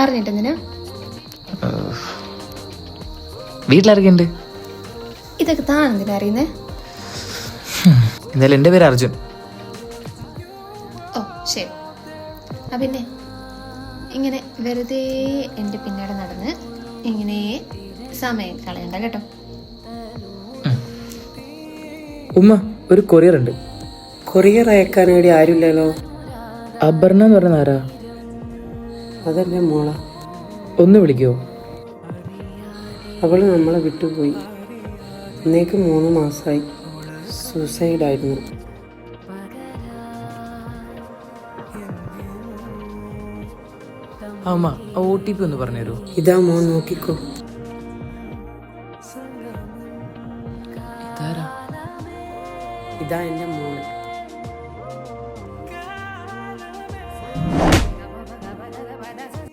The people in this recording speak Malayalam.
അറിഞ്ഞിട്ടെന്തിനാ? വീട്ടിലാരൊക്കെ ഉണ്ട്? ഇതൊക്കെ താൻ എന്തിനാ അറിയുന്നേ? എന്തായാലും എൻ്റെ പേര് അർജുൻ. ഓ ശരി. പിന്നെ ഇങ്ങനെ വെറുതെ എൻ്റെ പിന്നാടെ നടന്ന് ഇങ്ങനെ സമയം കളയണ്ട കേട്ടോ. ഉമ്മ, ഒരു കൊറിയർ ഉണ്ട്. കൊറിയർ അയക്കാൻ വേണ്ടി ആരുമില്ലല്ലോ. അപർണ എന്ന് പറഞ്ഞ ആരാ? അതല്ലേ മോള. ഒന്ന് വിളിക്കുവോ? അവള് നമ്മളെ വിട്ടുപോയി. ഇന്നേക്ക് 3 മാസമായി. സൂസൈഡായിരുന്നു. അമ്മ, OTP ഒന്ന് പറഞ്ഞുതരൂ. ഇതാ മോൻ നോക്കിക്കോ. ഇതാരാ? ഇതാ എൻ്റെ